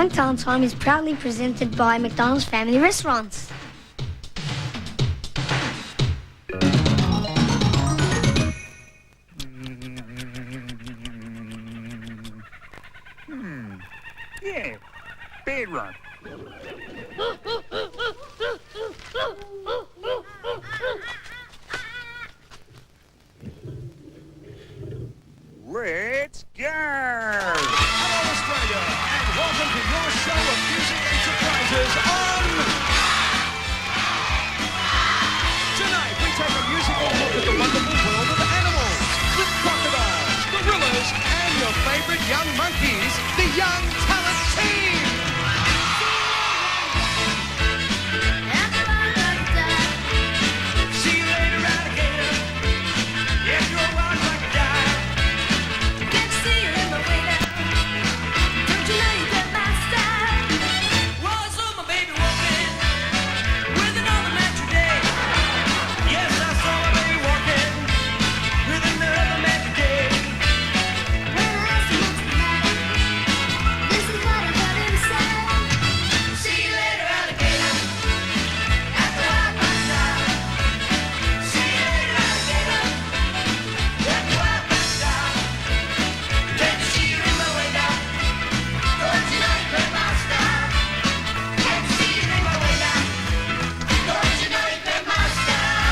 Young Talent Time is proudly presented by McDonald's Family Restaurants. Yeah, Bear Run. Let's go! Hello, Australia, and welcome to your show of music and surprises on... Tonight, we take a musical look at the wonderful world of animals, with crocodiles, gorillas, and your favourite young monkeys, the Young Talent Team! See you later, alligator. If you're around like a dive. Can't you see you're in my way now? Don't you know you got my style? Well, I saw my baby walking with another man today. Yes, I saw my baby walking with another man today. When I asked him what's the matter, this is what I heard him say. See you later, alligator. At the Wild Bus Stop. See you later, alligator. At the Wild Bus Stop. Can't you see you're in my way now? Don't you know you play my style? Can't you see you're in my way now? Don't you know you play my style?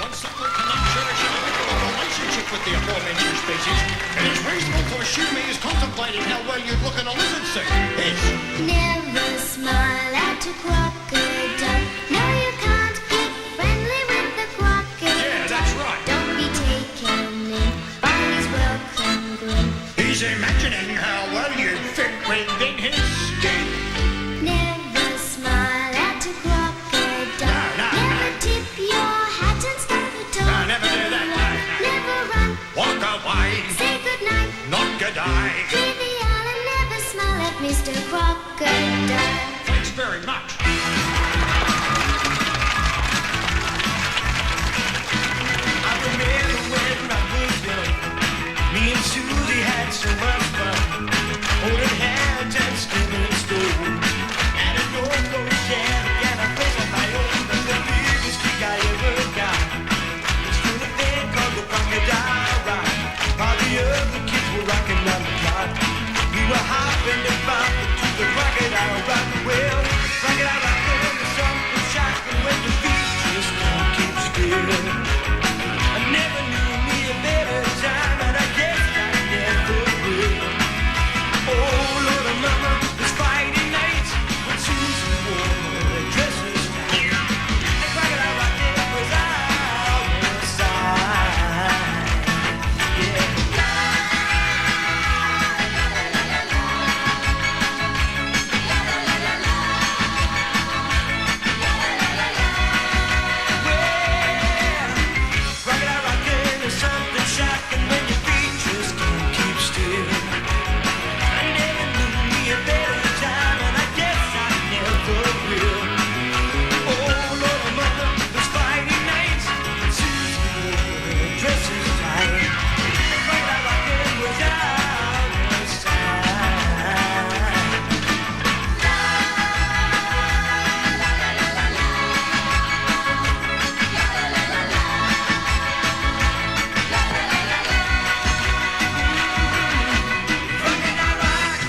One simple cannot cherish a particular relationship with the aforementioned species. It is reasonable to assume he is contemplating how well you'd look in a lizard suit. Yes. Never smile at a crocodile. No, you can't get friendly with the crocodile. Yeah, that's right. Don't be taken in by his welcome grin. He's imagining how well you'd fit within his skin. Never smile at a crocodile. No. Never tip your hat and stamp the toe. No, never do that, no. Never run. Walk away, Say goodnight. not goodbye. Trivial and never smile at Mr. Crocodile. Thanks very much. I remember when I was young, me and Susie had so much fun, holding hands and skipping stones. At a North Coast shack and a place of my own, was the biggest gig I ever got. It's still a thing called the crocodile ride. While the other kids were rocking down the clock, we were hopping and bumping to the crocodile rock. Well, crocodile rocking is something shocking when your feet just can't keep still. I never knew me a better time, and I guess I never will. Oh, Lord of Mama, it's Friday night when Susie wore her dresses tight. And crocodile rocking was out of sight. Yeah. Crocodile rocking is something shocking when your feet just can't keep still. I never knew me a better time, and I guess I never will. Oh, Lord of Mother, it's Friday night, and Susie wore her dresses tight. And crocodile rocking was out of sight. Crocodile rock.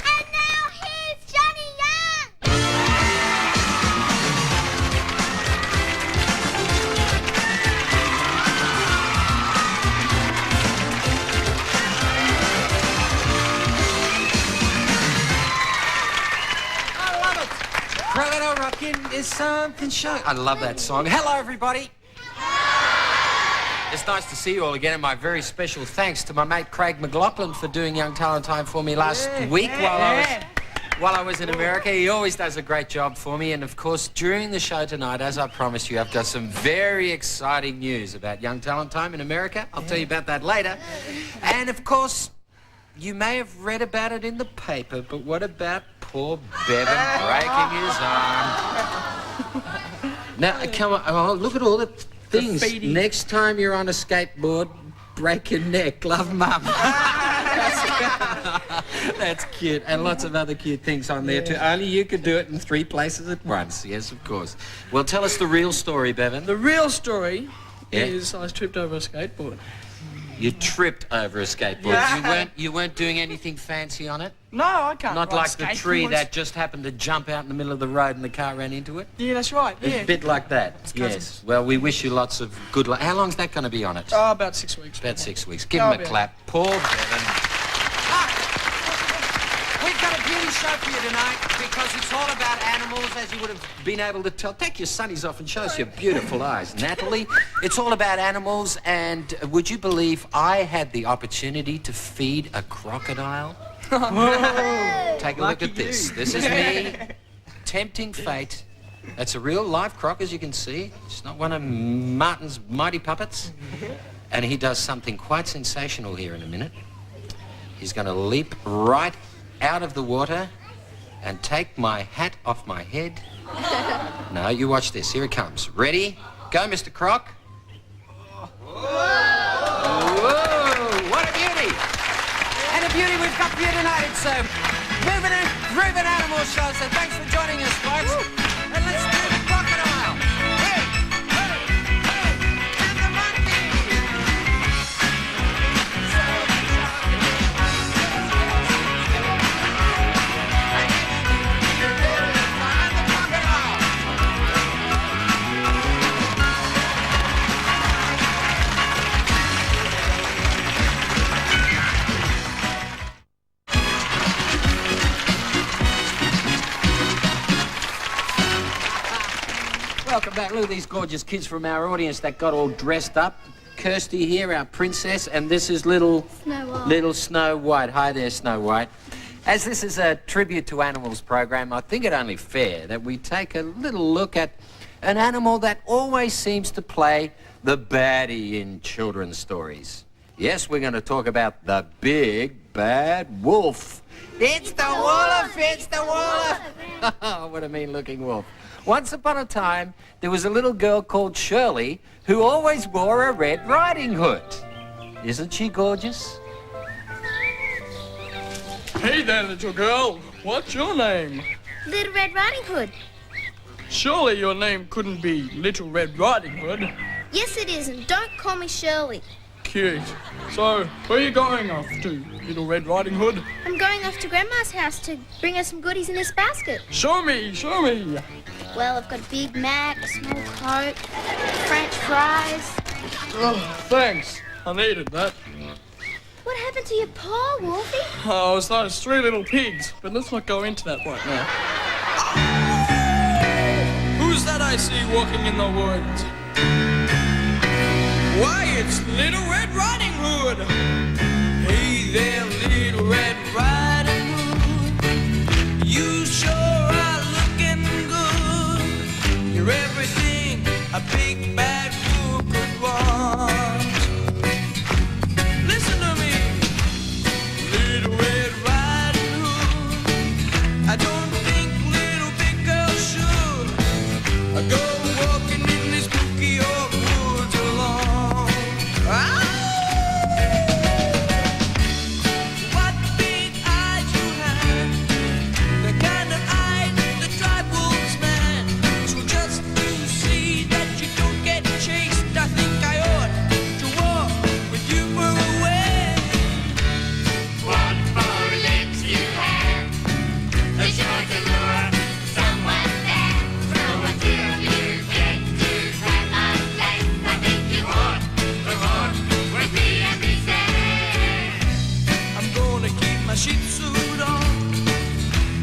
And now here's Johnny Young. I love it. Crocodile rocking is something shocking. I love that song. Hello, everybody. It's nice to see you all again, and my very special thanks to my mate Craig McLaughlin for doing Young Talent Time for me last week while I was in America. He always does a great job for me, and of course, during the show tonight, as I promised you, I've got some very exciting news about Young Talent Time in America. I'll tell you about that later. And of course, you may have read about it in the paper, but what about poor Bevan breaking his arm? Now, come on. Oh, look at all the things. Graffiti. Next time you're on a skateboard, break your neck. Love, Mum. That's cute. And lots of other cute things on there, too. Only you could do it in 3 places at once. Yes, of course. Well, tell us the real story, Bevan. The real story Yeah. is I tripped over a skateboard. You tripped over a skateboard. Yeah. You weren't doing anything fancy on it? No, I can't Not ride like the tree skateboards. that just happened to jump out in the middle of the road and the car ran into it? Yeah, that's right, It's yeah. a bit like that. It's Yes. cousins. Well, we wish you lots of good luck. How long's that going to be on it? Oh, about 6 weeks. About 6 weeks. Give Oh, him a yeah. clap. Poor Bevan. We've got a beauty show for you tonight because it's all about animals, as you would have been able to tell. Take your sunnies off and show us your beautiful eyes, Natalie. It's all about animals, and would you believe I had the opportunity to feed a crocodile? Take a look at this. This is me tempting fate. That's a real live croc, as you can see. It's not one of Martin's mighty puppets. And he does something quite sensational here in a minute. He's going to leap right out of the water and take my hat off my head. No, you watch this. Here it comes. Ready? Go, Mr. Croc. Whoa! What a beauty! And a beauty we've got for you tonight. It's a moving animal show, so thanks for joining us, folks. And let's do the crocodile. Hey, hey, hey, and the monkey. Welcome back. Look at these gorgeous kids from our audience that got all dressed up. Kirsty here, our princess, and this is little Snow White. Hi there, Snow White. As this is a tribute to animals program, I think it only fair that we take a little look at an animal that always seems to play the baddie in children's stories. Yes, we're going to talk about the big bad wolf. It's the wolf! It's the wolf! Oh, what a mean-looking wolf. Once upon a time, there was a little girl called Shirley who always wore a Red Riding Hood. Isn't she gorgeous? Hey there, little girl. What's your name? Little Red Riding Hood. Surely your name couldn't be Little Red Riding Hood. Yes, it is, and don't call me Shirley. Cute. So, where are you going off to, Little Red Riding Hood? I'm going off to Grandma's house to bring her some goodies in this basket. Show me, show me. Well, I've got a Big Mac, a small Coke, French fries. Oh, thanks. I needed that. What happened to your paw, Wolfie? Oh, it's those 3 little pigs, but let's not go into that right now. Who's that I see walking in the woods? Why, it's Little Red Riding Hood. Hey there, Little Red Riding Hood. You sure are looking good. You're everything a big bad wolf could want. Listen to me, Little Red Riding Hood. I don't think little big girls should go walking in this spooky old woods alone. What big eyes you have, the kind of eyes that drive wolves mad. So just to see that you don't get chased, I think I ought to walk with you for a way. What four legs you have, they're sure to lure someone there. So until you get to Grandma's place, I think you ought to walk with me every day. I'm gonna keep my sheep suit on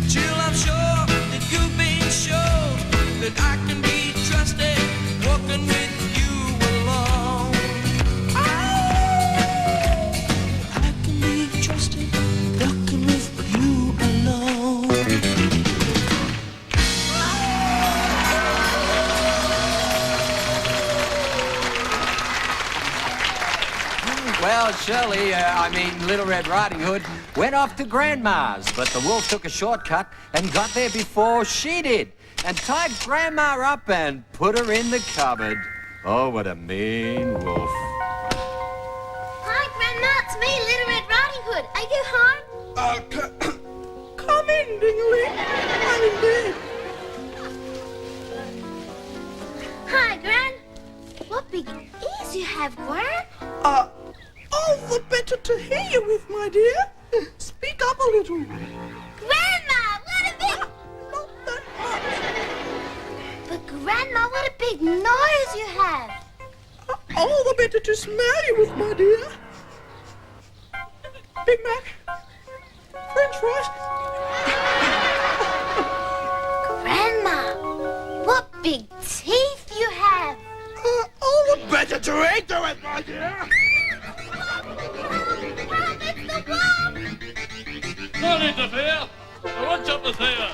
till I'm sure that you've been shown that I can be trusted walking with you alone. I can be trusted walking with you alone. Well, Shirley, Little Red Riding Hood, went off to Grandma's, but the wolf took a shortcut and got there before she did. and tied Grandma up and put her in the cupboard. Oh, what a mean wolf. Hi, Grandma. It's me, Little Red Riding Hood. Are you home? Come in, Dingley. I'm in bed. Hi, Gran. What big ears you have, Gran. All the better to hear you with, my dear. Speak up a little. Grandma, what a big... Not that much. But Grandma, what a big nose you have. All the better to smell you with, my dear. Big Mac. French fries. Grandma, what big teeth you have. All the better to eat to it, my dear. Don't interfere. Watch up the theatre.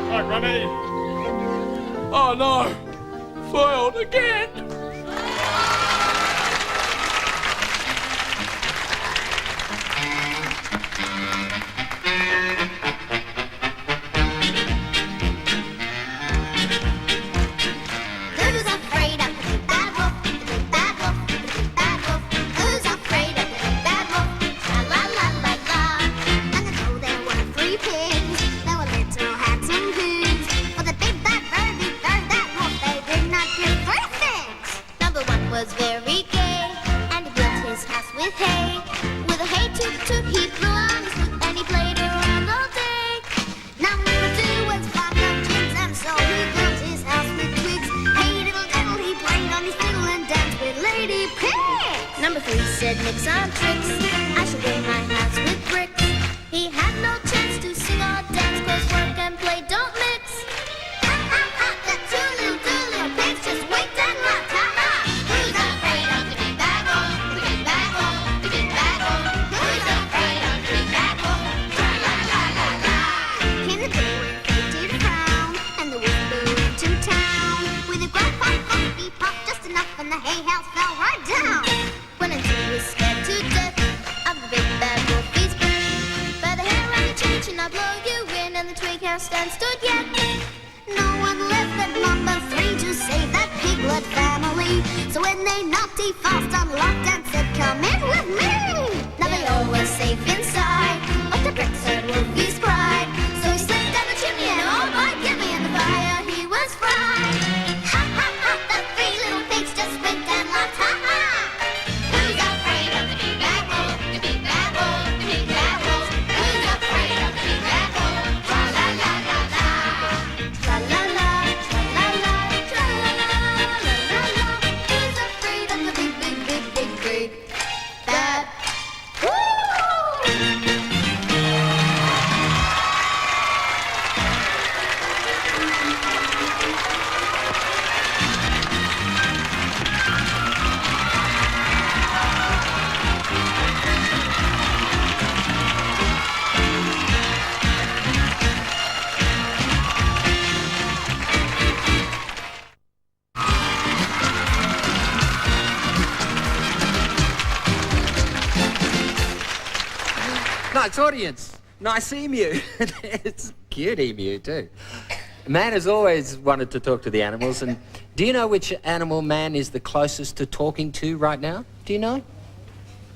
Hi, Granny. Oh, no. Foiled again. Who's afraid of the big bad wolf? The big bad wolf, the big bad wolf. Who's afraid of the big bad wolf? La la la la la. And although there were 3 pigs, there were little handsome pigs. For the big bad very that wolf, they did not give 3 figs. Number 1 was very gay, and he built his house with hay. With a hay toot toot, he blew on his flute, and he played around all day. Number 2 was fond of kids, and so he built his house with twigs. Hey diddle diddle, he played on his fiddle and danced with Lady Pig. Number 3 said nix on tricks, I shall build my house with bricks. He had no chance to sing or dance, 'cause work and play don't mix. Ha ha ha, the 2 little pigs just winked and laughed. Ha ha! Who's afraid of the big bad wolf? The big bad wolf, the big bad wolf. Who's afraid of the big bad wolf? La la la la la. Came the day when they did frown, and the wolf blew into town. With a grunt pop pop beep pop just enough, and the hay house fell right down. When he was scared to death of the big bad wolf, he's breath. By the hair on the chinch, and I'll blow you in, and the twig house stand stood yet. No one left at number 3 to save that piglet family. So when they knocked, he fast unlocked and said, "Come in with me." Now they all were safe inside, but the bricks heard Wolfie's cry. So he slid down the chimney, and oh my, give me in the fire, he was fried. Ha ha ha, the 3 little pigs just winked and laughed. Ha ha! Who's afraid of the big bad wolf? The big bad wolf, the big bad wolf. Who's afraid of the big bad wolf? Tra la la la la. Tra la la, tra la la, tra la la la la la. Who's afraid of the big bad Nice audience. Nice emu. It's a cute emu too. Man has always wanted to talk to the animals, and do you know which animal man is the closest to talking to right now? Do you know?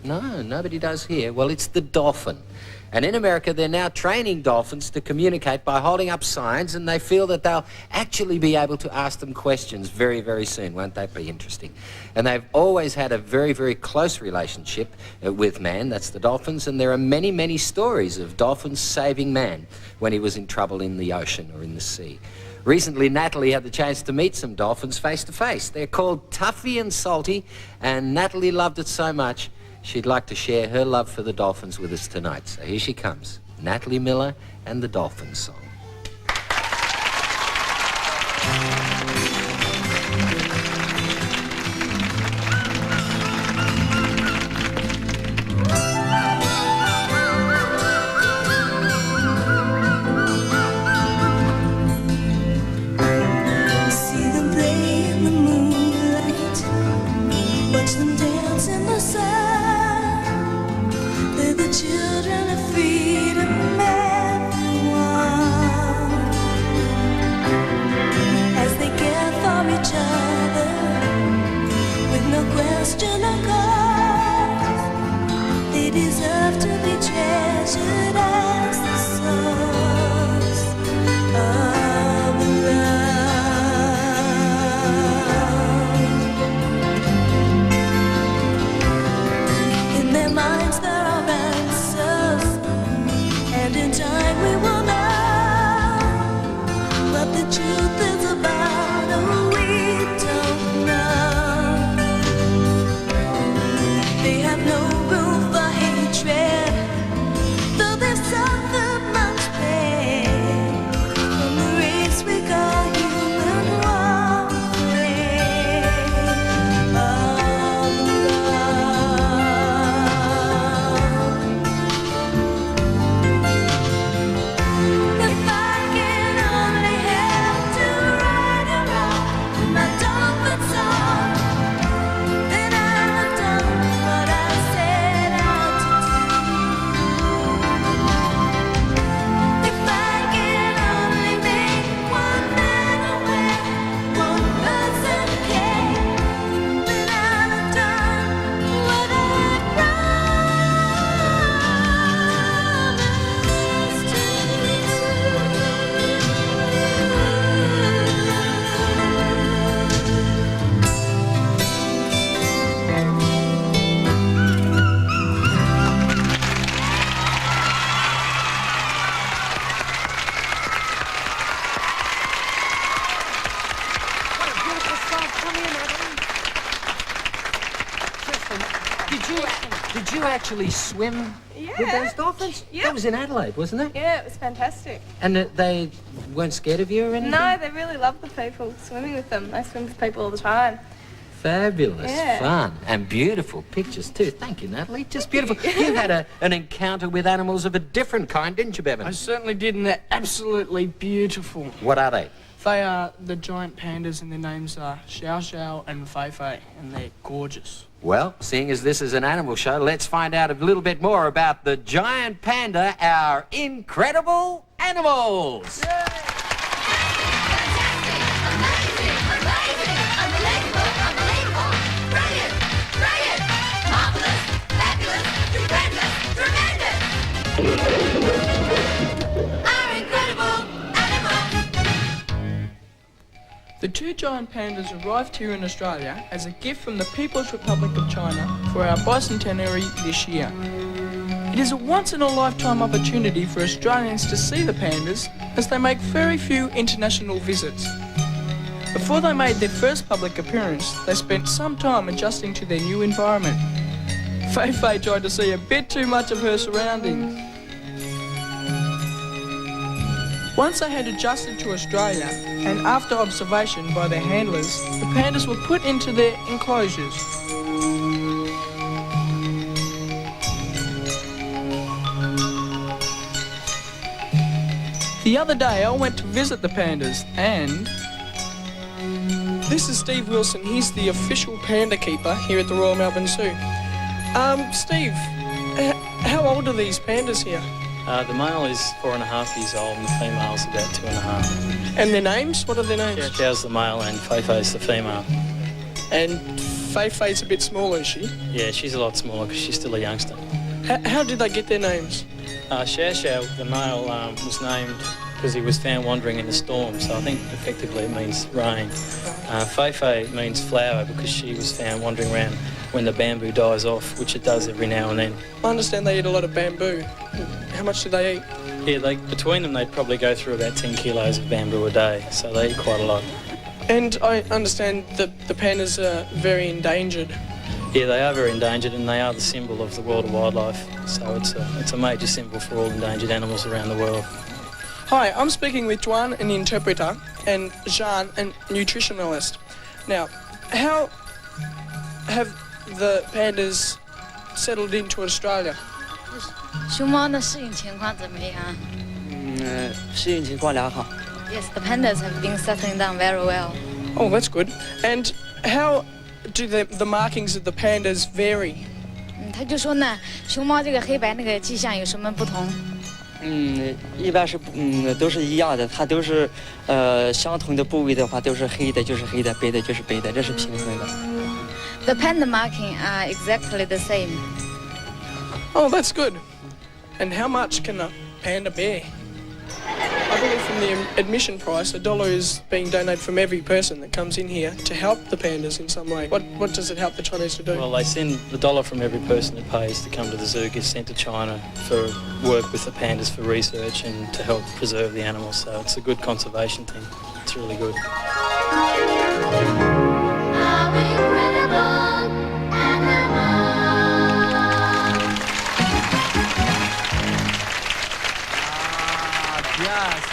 No, nobody does here. Well, it's the dolphin. And in America, they're now training dolphins to communicate by holding up signs, and they feel that they'll actually be able to ask them questions very, very soon. Won't that be interesting? And they've always had a very, very close relationship with man. That's the dolphins. And there are many, many stories of dolphins saving man when he was in trouble in the ocean or in the sea. Recently, Natalie had the chance to meet some dolphins face to face. They're called Tuffy and Salty, and Natalie loved it so much she'd like to share her love for the dolphins with us tonight. So here she comes, Natalie Miller and the Dolphin Song. See them play in the moonlight, watch them dance in the sun. truth is about, oh, we don't know. They have no room for hatred, though they've suffered much pain from the race we call human warfare of love. If I can only help to right around my dolphin song, then I'll have done what I set out to do. If I can only make one man aware, one person care, then I'll have done what I promised to What a beautiful song. Come in, Adeline. Did you actually swim with those dolphins? Yeah. That was in Adelaide, wasn't it? Yeah, it was fantastic. And they weren't scared of you or anything? No, they really love the people swimming with them. I swim with people all the time. Fabulous Yeah. fun and beautiful pictures too. Thank you, Natalie. Just beautiful. You had an encounter with animals of a different kind, didn't you, Bevan? I certainly did, and they're absolutely beautiful. What are they? They are the giant pandas, and their names are Xiao Xiao and Fei Fei, and they're gorgeous. Well, seeing as this is an animal show, let's find out a little bit more about the giant panda, our incredible animals. The two giant pandas arrived here in Australia as a gift from the People's Republic of China for our bicentenary this year. It is a once-in-a-lifetime opportunity for Australians to see the pandas, as they make very few international visits. Before they made their first public appearance, they spent some time adjusting to their new environment. Fei Fei tried to see a bit too much of her surroundings. Once they had adjusted to Australia, and after observation by their handlers, the pandas were put into their enclosures. The other day I went to visit the pandas, and this is Steve Wilson. He's the official panda keeper here at the Royal Melbourne Zoo. Steve, how old are these pandas here? The male is 4.5 years old and the female's about 2.5. And their names? What are their names? Xiao Xiao's the male and Fei Fei's the female. And Fei Fei's a bit smaller, is she? Yeah, she's a lot smaller because she's still a youngster. How did they get their names? Xiao Xiao, the male, was named because he was found wandering in a storm, so I think effectively it means rain. Fei Fei means flower because she was found wandering around when the bamboo dies off, which it does every now and then. I understand they eat a lot of bamboo. How much do they eat? Yeah, between them they'd probably go through about 10 kilos of bamboo a day, so they eat quite a lot. And I understand that the pandas are very endangered. Yeah, they are very endangered and they are the symbol of the world of wildlife, so it's a major symbol for all endangered animals around the world. Hi, I'm speaking with Juan, an interpreter, and Jean, a nutritionalist. Now, how have the pandas settled into Australia? 熊猫的适应情况怎么样？适应情况良好。 Yes, the pandas have been settling down very well. Oh, that's good. And how do the markings of the pandas vary? 他就说呢，熊猫这个黑白那个迹象有什么不同？一般是都是一样的，它都是相同的部位的话都是黑的就是黑的，白的就是白的，这是平衡的。 The panda marking are exactly the same. Oh, that's good. And how much can a panda bear? I believe from the admission price, $1 is being donated from every person that comes in here to help the pandas in some way. What does it help the Chinese to do? Well, they send the $1 from every person that pays to come to the zoo gets sent to China for work with the pandas for research and to help preserve the animals. So it's a good conservation thing. really good. How incredible Just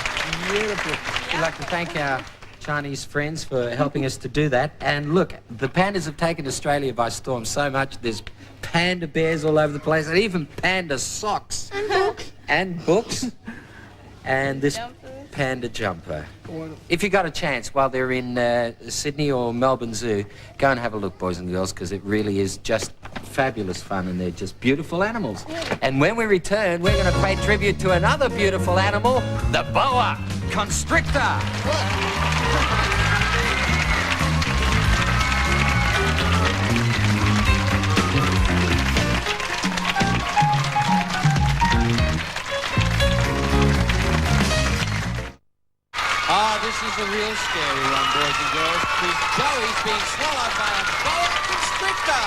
beautiful. We'd like to thank our Chinese friends for helping us to do that. And look, the pandas have taken Australia by storm so much. There's panda bears all over the place, and even panda socks. And books. And books. And this panda jumper. If you got a chance while they're in Sydney or Melbourne Zoo, go and have a look, boys and girls, because it really is just fabulous fun, and they're just beautiful animals. And when we return, we're going to pay tribute to another beautiful animal, the boa constrictor. Oh, this is a real scary one, boys and girls, because Joey's being swallowed by a boa constrictor.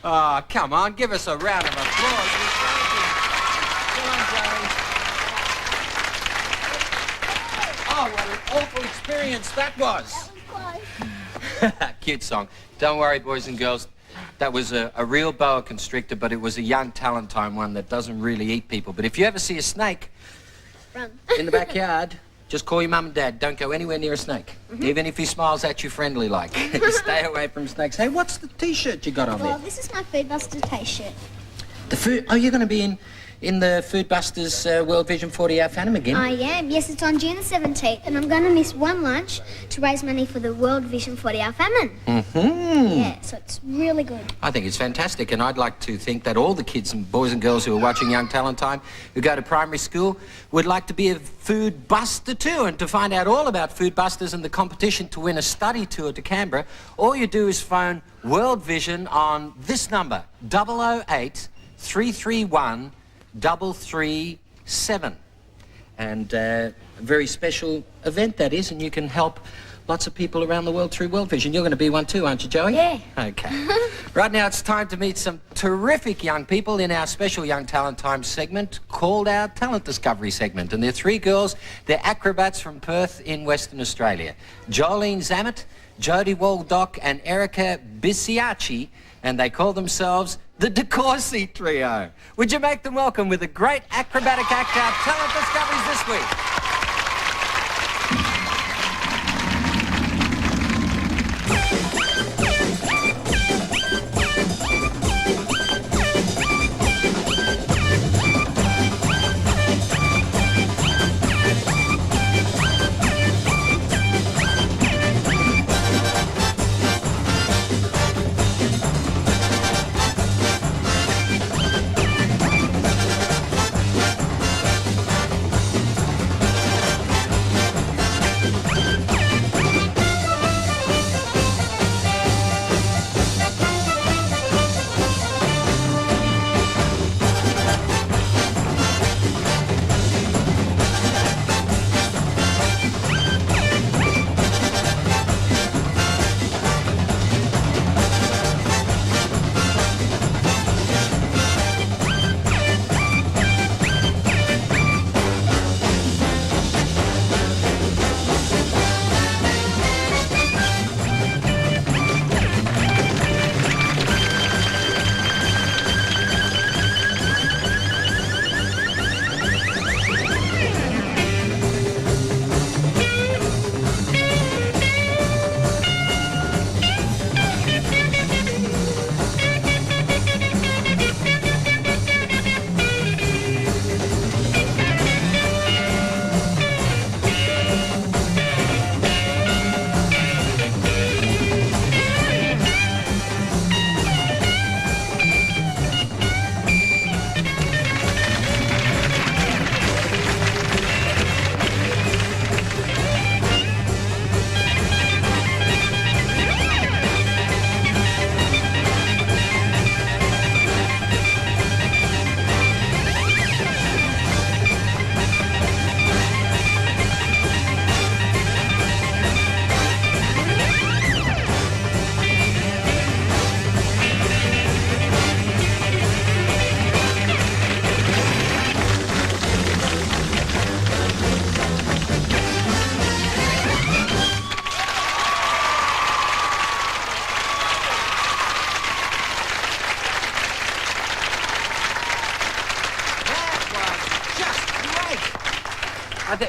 Oh, come on, give us a round of applause. Come on, Joey. Oh, what an awful experience that was. Cute song. Don't worry, boys and girls. That was a real boa constrictor, but it was a young Talentine one that doesn't really eat people. But if you ever see a snake in the backyard, just call your mum and dad. Don't go anywhere near a snake. Even if he smiles at you friendly like. Stay away from snakes. Hey, what's the T-shirt you got on Well, there? this is my Foodbuster T-shirt. The food... Oh, you're going to be in the Foodbusters World Vision 40-hour Phantom again? I am. Yes, it's on June the 17th, and I'm going to miss one lunch to raise money for the World Vision 40-hour famine. Yeah, so it's really good. I think it's fantastic, and I'd like to think that all the kids and boys and girls who are watching Young Talentine who go to primary school would like to be a food buster too. And to find out all about Food Busters and the competition to win a study tour to Canberra, all you do is phone World Vision on this number, 008 331 337. And a very special event that is, and you can help lots of people around the world through World Vision. You're going to be one too, aren't you, Joey? Yeah. Okay. Right now it's time to meet some terrific young people in our special Young Talent Time segment called our Talent Discovery segment. And they're three girls. They're acrobats from Perth in Western Australia. Jolene Zammit, Jodie Waldock and Erica Bisiaci, and they call themselves the DeCourcy Trio. Would you make them welcome with a great acrobatic act, our Talent Discoveries this week?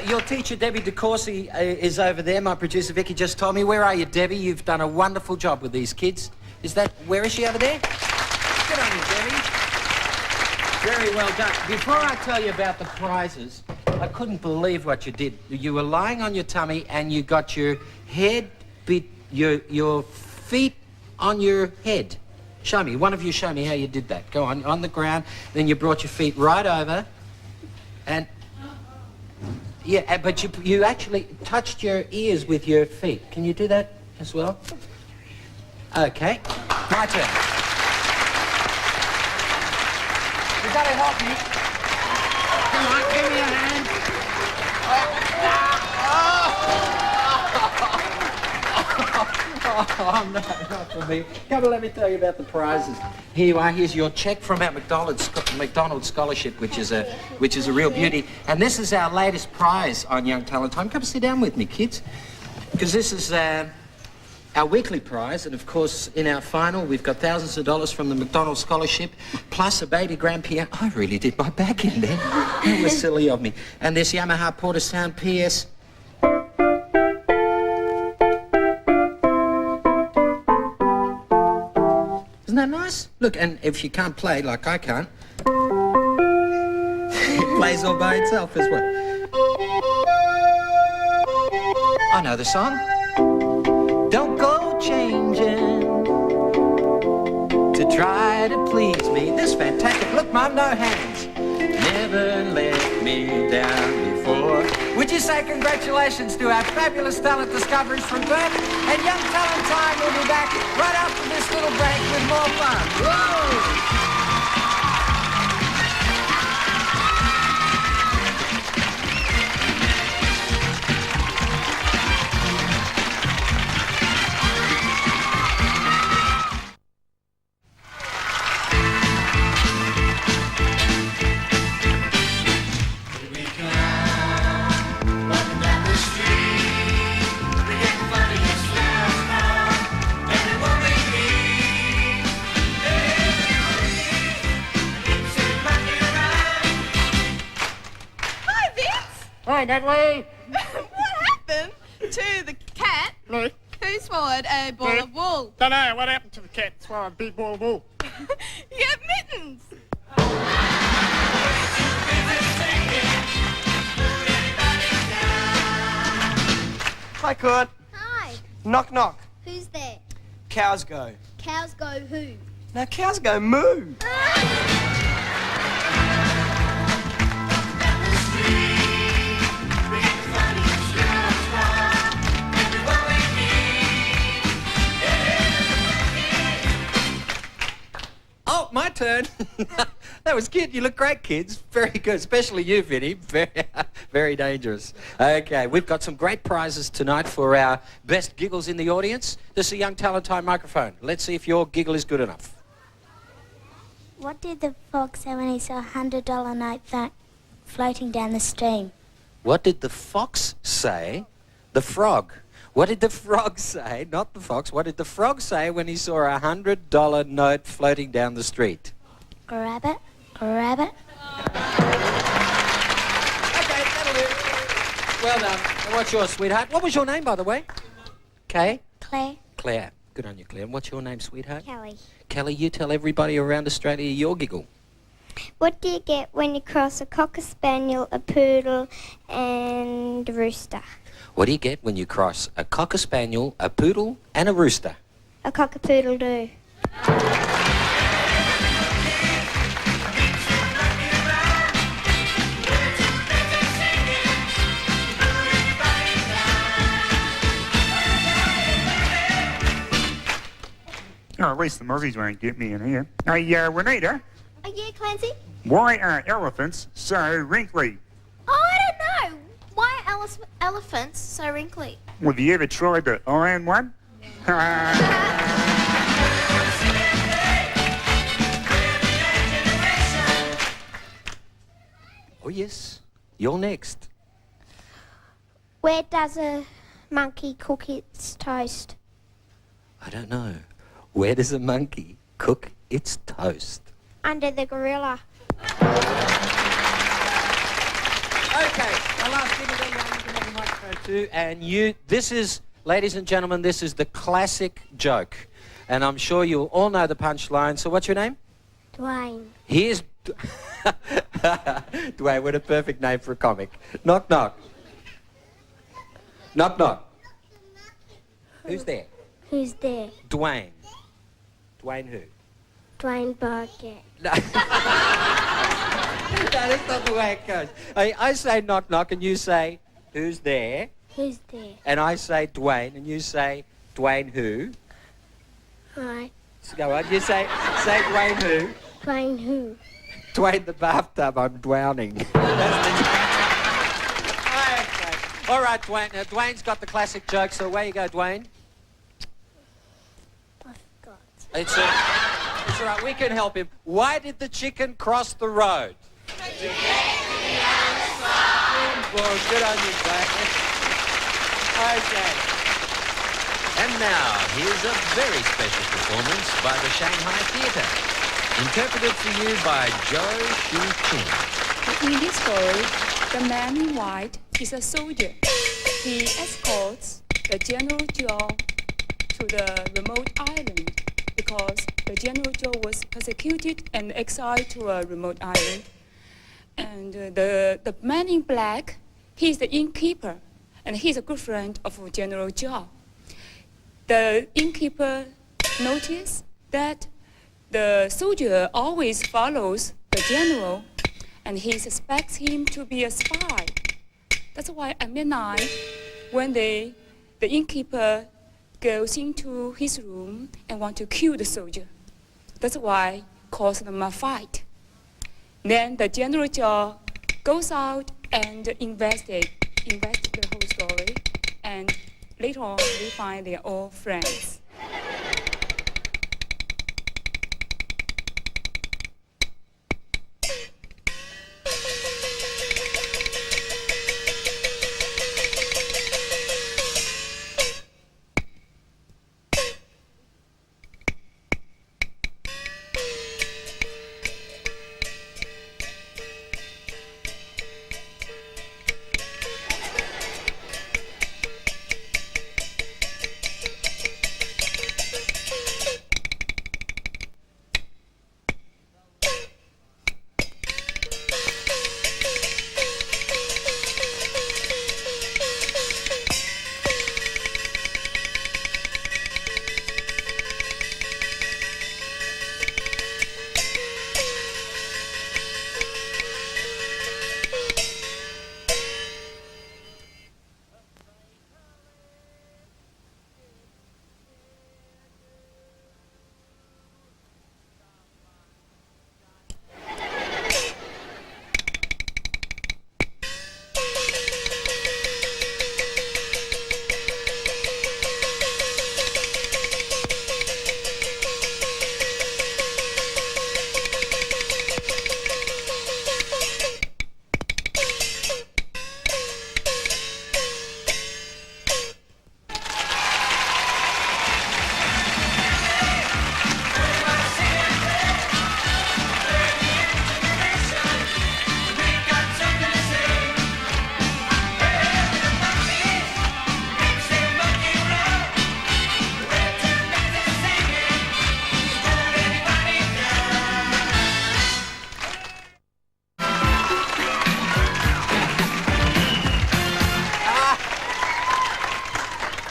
Your teacher, Debbie DeCourcy, is over there. My producer, Vicky, just told me. Where are you, Debbie? You've done a wonderful job with these kids. Where is she over there? Good on you, Debbie. Very well done. Before I tell you about the prizes, I couldn't believe what you did. You were lying on your tummy and you got your head, your feet on your head. Show me. One of you show me how you did that. Go on the ground. Then you brought your feet right over and... Yeah, but you actually touched your ears with your feet. Can you do that as well? Okay. My turn. You gotta help me. Come on, give me a hand. Oh, no, not for me. Come on, let me tell you about the prizes. Here you are. Here's your check from our McDonald's Scholarship, which is a real beauty. And this is our latest prize on Young Talent Time. Come sit down with me, kids, because this is our weekly prize. And of course, in our final, we've got thousands of dollars from the McDonald's Scholarship, plus a baby grand piano. I really did my back in there. That was silly of me. And this Yamaha Porter Sound PS. Isn't that nice? Look, and if you can't play like I can't, it plays all by itself as well. I know the song. Don't go changing to try to please me. This is fantastic. Look, Mum, no hands. Never let me down before. Would you say congratulations to our fabulous talent discoveries from Perth? And Young Talent Time will be back right after this little break with more fun. Whoa! Hi, Natalie. What happened to the cat Me? who swallowed a ball of wool? Don't know what happened to the cat. Swallowed a big ball of wool. You have mittens. Hi, Kurt. Hi. Knock, knock. Who's there? Cows go. Cows go who? Now, cows go moo. Oh, my turn. That was good. You look great, kids. Very good. Especially you, Vinny. Very, very dangerous. Okay, we've got some great prizes tonight for our best giggles in the audience. This is a Young Talent Time microphone. Let's see if your giggle is good enough. What did the fox say when he saw a $100 note floating down the stream? What did the fox say? The frog. What did the frog say? Not the fox. What did the frog say when he saw a $100 note floating down the street? Grab it, grab it. Okay, that'll do. Well done. And what's yours, sweetheart? What was your name, by the way? Kay? Claire. Claire. Good on you, Claire. And what's your name, sweetheart? Kelly. Kelly, you tell everybody around Australia your giggle. What do you get when you cross a cocker spaniel, a poodle, and a rooster? What do you get when you cross a cocker spaniel, a poodle, and a rooster? A cock-a-poodle-doo. Oh, at least the Murphys won't get me in here. Hey, Renita, Oh, yeah, Clancy? why are elephants so wrinkly? Oh, I don't know. Why are elephants so wrinkly? Have you ever tried to iron one? Oh, yes. You're next. Where does a monkey cook its toast? I don't know. Where does a monkey cook its toast? Under the gorilla. Okay, Okay, my last thing is you can have a microphone too. And this is, ladies and gentlemen, this is the classic joke. And I'm sure you'll all know the punchline. So what's your name? Dwayne. Here's... Dwayne, what a perfect name for a comic. Knock, knock. Knock, knock. Who's there? Who's there? Dwayne. Dwayne who? Dwayne Barker. No. No, that's not the way it goes. I say knock, knock, and you say, who's there? Who's there? And I say Dwayne, and you say, Dwayne who? Right. So go on, you say Dwayne who? Dwayne who? Dwayne the bathtub, I'm drowning. That's the... All right, Dwayne. Now, Dwayne's got the classic joke, so away you go, Dwayne. I forgot. It's all right, we can help him. Why did the chicken cross the road? Good on you, Dwayne. Okay. And now, here's a very special performance by the Shanghai Theatre, interpreted for you by Joe Shu King. In this story, the man in white is a soldier. He escorts the General Zhou to the remote island because the General Zhou was persecuted and exiled to a remote island. And the man in black, he's the innkeeper, and he's a good friend of General Zhou. The innkeeper noticed that the soldier always follows the general, and he suspects him to be a spy. That's why at midnight, when the innkeeper goes into his room and wants to kill the soldier, that's why caused them a fight. Then the General Zhou goes out and investigates the whole story, and later on we find they're all friends.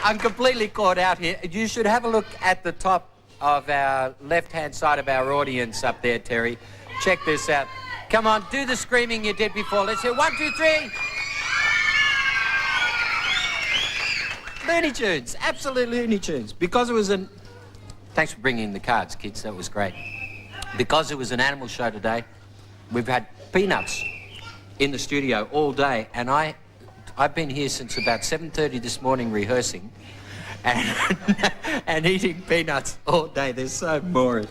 I'm completely caught out here. You should have a look at the top of our left-hand side of our audience up there, Terry. Check this out. Come on, do the screaming you did before. Let's hear 1, 2, 3. Looney Tunes, absolute Looney Tunes. Because it was an... Thanks for bringing the cards, kids. That was great. Because it was an animal show today, we've had peanuts in the studio all day, and I've been here since about 7:30 this morning rehearsing and eating peanuts all day. They're so boring.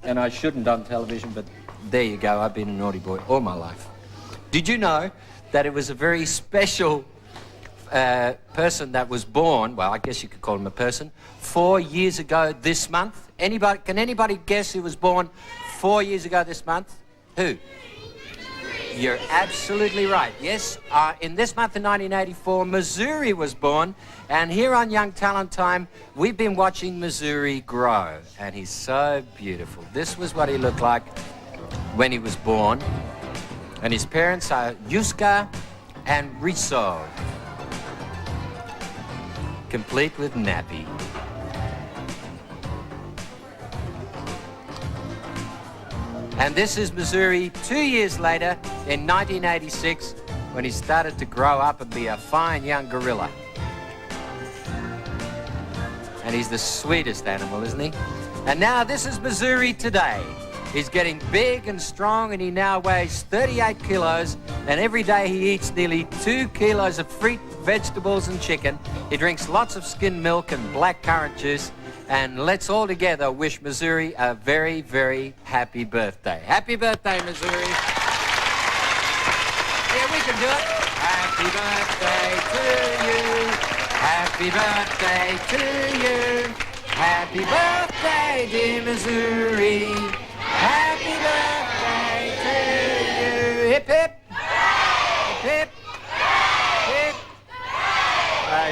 And I shouldn't on television, but there you go. I've been a naughty boy all my life. Did you know that it was a very special person that was born, well, I guess you could call him a person, 4 years ago this month? Can anybody guess who was born 4 years ago this month? Who? You're absolutely right. Yes, in this month of 1984, Missouri was born. And here on Young Talent Time, we've been watching Missouri grow. And he's so beautiful. This was what he looked like when he was born. And his parents are Yuska and Riso, complete with nappy. And this is Missouri 2 years later, in 1986, when he started to grow up and be a fine young gorilla. And he's the sweetest animal, isn't he? And now this is Missouri today. He's getting big and strong, and he now weighs 38 kilos, and every day he eats nearly 2 kilos of fruit, vegetables and chicken. He drinks lots of skim milk and blackcurrant juice. And let's all together wish Missouri a very, very happy birthday. Happy birthday, Missouri. Yeah, we can do it. Happy birthday to you. Happy birthday to you. Happy birthday, dear Missouri. Happy birthday to you. Hip, hip. Hip, hip. Hip.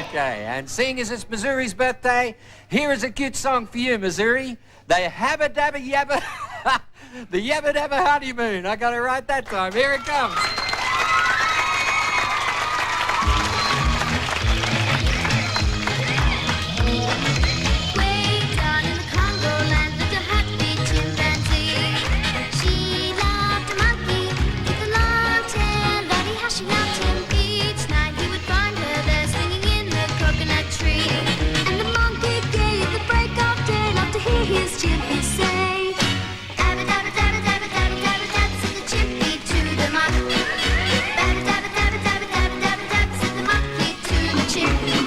Okay, and seeing as it's Missouri's birthday, here is a cute song for you, Missouri. The Habba Dabba Yabba, the Yabba Dabba Honeymoon. I got it right that time. Here it comes. Way down in the Congo land lived a happy chimpanzee. She loved a monkey with a long tail, Lottie hashing out him each night. He would find her there swinging in the coconut tree. And the monkey gave the break of day, loved to hear his chimpy say, dabba dabba dabba dabba dabba dabba dabba, said the chimpy to the monkey. Dabba dabba dabba dabba dabba dabba dabba, said the monkey to the chimpy.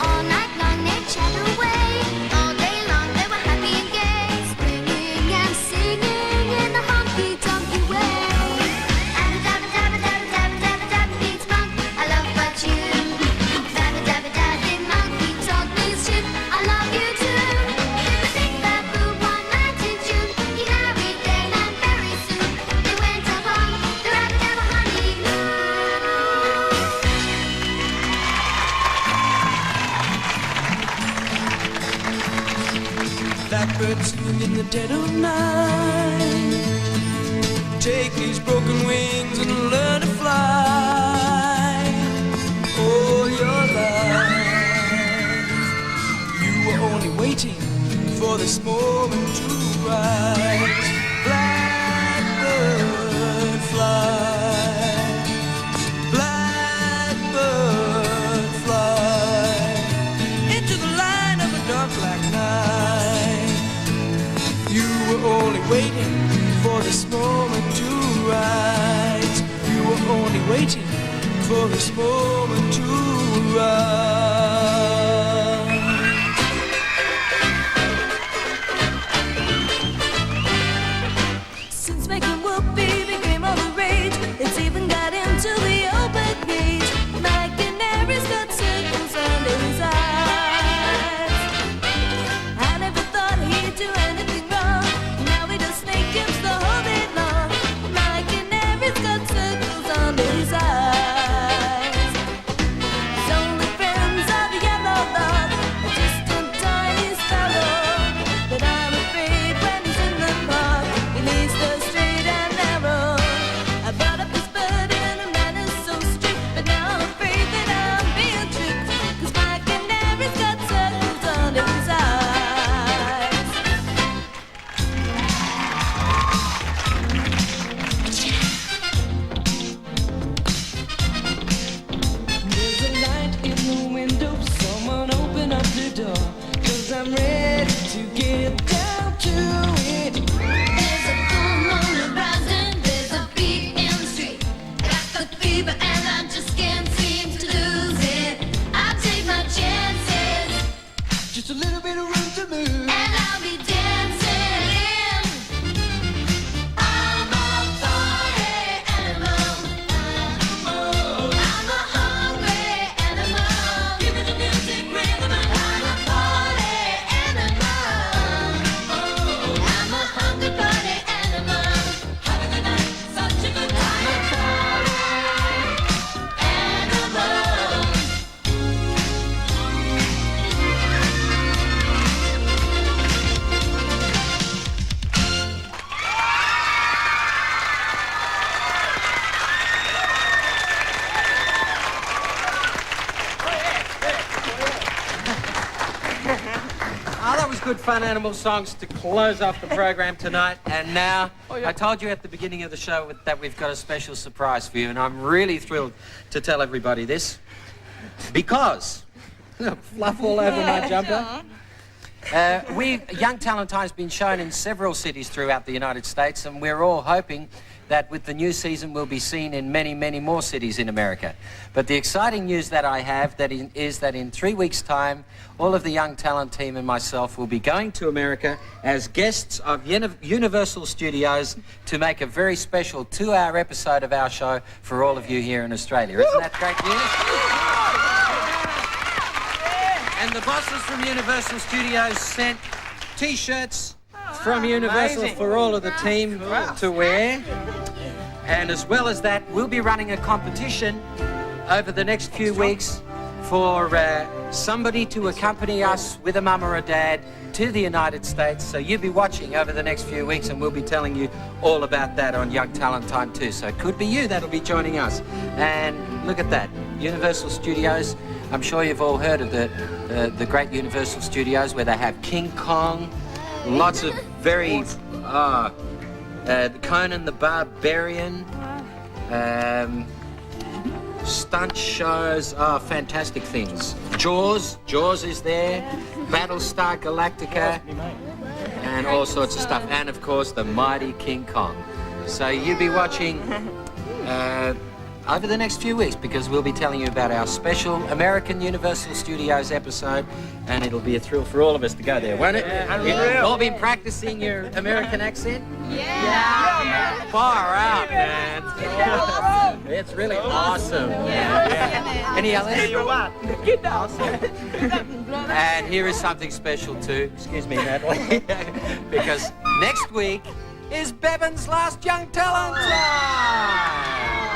All night long they chat away, all day long they were happy and gay, swinging and singing in the honky-tonky way. Dabba dabba dabba dabba dabba dabba dabba beats monk, I love but you. Dabba dabba dabba monkey told me his chip, I love you too. Big baboo one night in June, he married them and very soon they went upon the Dabba Dabba honeymoon. Blackbird sing in the dead of night. Take these broken wings and learn to fly. All your life, you were only waiting for this moment to rise. Blackbird fly, blackbird fly into the line of a dark black night. You were only waiting for this moment to rise. You were only waiting for this moment to rise. Since making whoopee became all the rage, it's even got into the open cage. My canary's got circles under his eyes. I never thought he'd do anything wrong. Now he does snake games the whole day long. My canary's got circles under his eyes. His only friend good fun animal songs to close off the program tonight. And now, I told you at the beginning of the show that we've got a special surprise for you, and I'm really thrilled to tell everybody this. Because, fluff all over my jumper. Young Talent Time has been shown in several cities throughout the United States, and we're all hoping that with the new season we'll be seen in many, many more cities in America. But the exciting news that I have is that in 3 weeks' time, all of the Young Talent team and myself will be going to America as guests of Universal Studios to make a very special 2-hour episode of our show for all of you here in Australia. Isn't that great news? And the bosses from Universal Studios sent T-shirts from Universal for all of the team to wear. And as well as that, we'll be running a competition over the next few weeks for somebody to accompany us with a mum or a dad to the United States. So you'll be watching over the next few weeks, and we'll be telling you all about that on Young Talent Time too. So it could be you that'll be joining us. And look at that, Universal Studios. I'm sure you've all heard of the great Universal Studios where they have King Kong, lots of very, Conan the Barbarian, stunt shows, fantastic things. Jaws is there, Battlestar Galactica, and all sorts of stuff. And of course, the mighty King Kong. So you'll be watching over the next few weeks, because we'll be telling you about our special American Universal Studios episode, and it'll be a thrill for all of us to go there, won't it? You've all been practicing your American accent? Yeah. Far out, man. It's really awesome. Yeah. Any others? And here is something special too. Excuse me, Natalie. Because next week is Bevan's last Young Talent Time.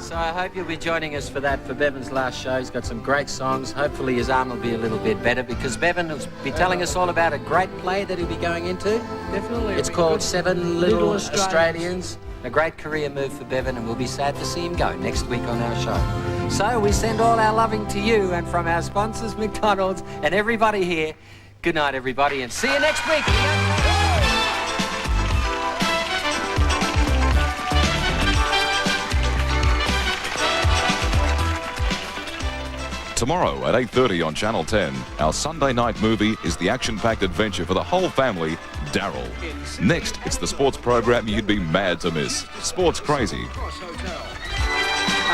So I hope you'll be joining us for that, for Bevan's last show. He's got some great songs. Hopefully his arm will be a little bit better, because Bevan will be telling us all about a great play that he'll be going into. Definitely. It's called Seven Little Australians. A great career move for Bevan, and we'll be sad to see him go next week on our show. So we send all our loving to you, and from our sponsors, McDonald's, and everybody here, good night, everybody, and see you next week. Tomorrow at 8:30 on Channel 10, our Sunday night movie is the action-packed adventure for the whole family, Daryl. Next, it's the sports program you'd be mad to miss, Sports Crazy.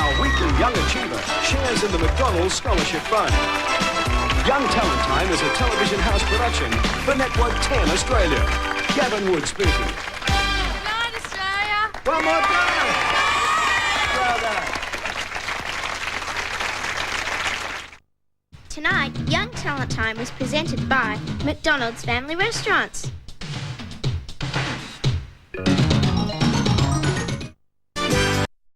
Our weekly Young Achiever shares in the McDonald's Scholarship Fund. Young Talent Time is a television house production for Network 10 Australia. Gavin Wood speaking. Good night, Australia. One more time. Well done. Tonight, Young Talent Time was presented by McDonald's Family Restaurants.